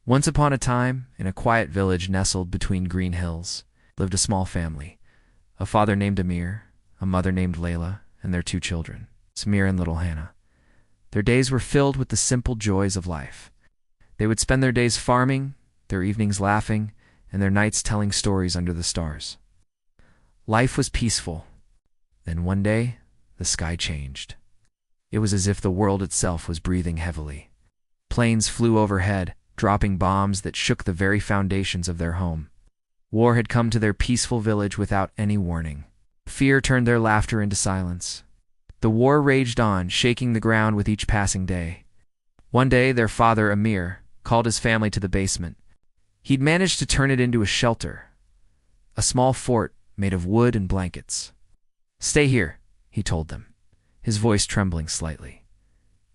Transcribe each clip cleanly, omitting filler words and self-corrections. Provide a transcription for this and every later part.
Once upon a time, in a quiet village nestled between green hills, lived a small family. A father named Amir, a mother named Layla, and their two children, Samir and little Hannah. Their days were filled with the simple joys of life. They would spend their days farming, their evenings laughing, and their nights telling stories under the stars. Life was peaceful. Then one day, the sky changed. It was as if the world itself was breathing heavily. Planes flew overhead, dropping bombs that shook the very foundations of their home. War had come to their peaceful village without any warning. Fear turned their laughter into silence. The war raged on, shaking the ground with each passing day. One day, their father, Amir, called his family to the basement. He'd managed to turn it into a shelter, a small fort made of wood and blankets. "Stay here," he told them, his voice trembling slightly.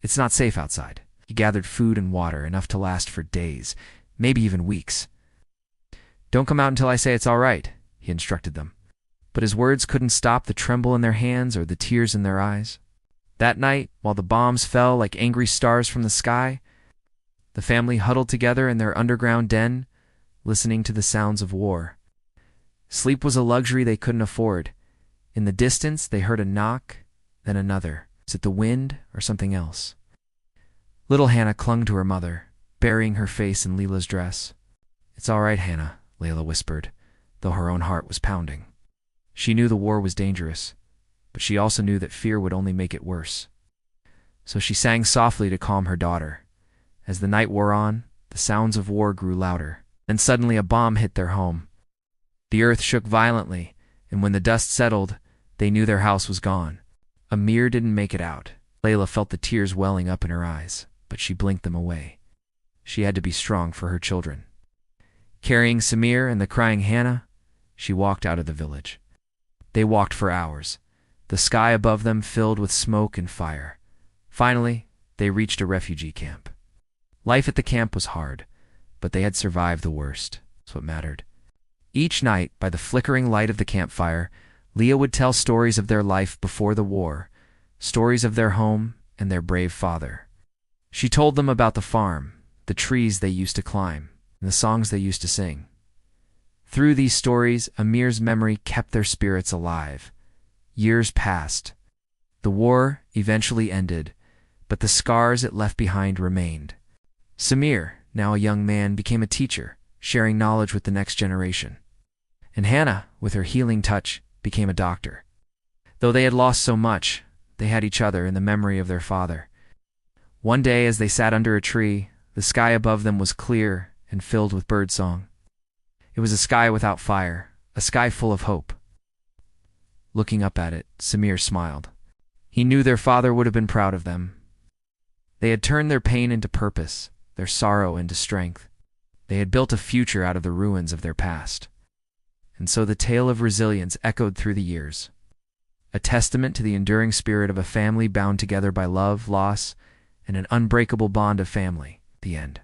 "It's not safe outside." He gathered food and water, enough to last for days, maybe even weeks. "Don't come out until I say it's all right," he instructed them. But his words couldn't stop the tremble in their hands or the tears in their eyes. That night, while the bombs fell like angry stars from the sky, the family huddled together in their underground den, listening to the sounds of war. Sleep was a luxury they couldn't afford. In the distance, they heard a knock, then another. Was it the wind or something else? Little Hannah clung to her mother, burying her face in Leela's dress. "It's all right, Hannah," Layla whispered, though her own heart was pounding. She knew the war was dangerous, but she also knew that fear would only make it worse. So she sang softly to calm her daughter. As the night wore on, the sounds of war grew louder. Then suddenly a bomb hit their home. The earth shook violently, and when the dust settled, they knew their house was gone. Amir didn't make it out. Layla felt the tears welling up in her eyes, but she blinked them away. She had to be strong for her children. Carrying Samir and the crying Hannah, she walked out of the village. They walked for hours, the sky above them filled with smoke and fire. Finally, they reached a refugee camp. Life at the camp was hard, but they had survived the worst. That's what mattered. Each night, by the flickering light of the campfire, Leah would tell stories of their life before the war, stories of their home and their brave father. She told them about the farm, the trees they used to climb, and the songs they used to sing. Through these stories, Amir's memory kept their spirits alive. Years passed. The war eventually ended, but the scars it left behind remained. Samir, now a young man, became a teacher, sharing knowledge with the next generation. And Hannah, with her healing touch, became a doctor. Though they had lost so much, they had each other in the memory of their father. One day, as they sat under a tree, the sky above them was clear and filled with birdsong. It was a sky without fire, a sky full of hope. Looking up at it, Samir smiled. He knew their father would have been proud of them. They had turned their pain into purpose, their sorrow into strength. They had built a future out of the ruins of their past. And so the tale of resilience echoed through the years, a testament to the enduring spirit of a family bound together by love, loss, and an unbreakable bond of family. The end.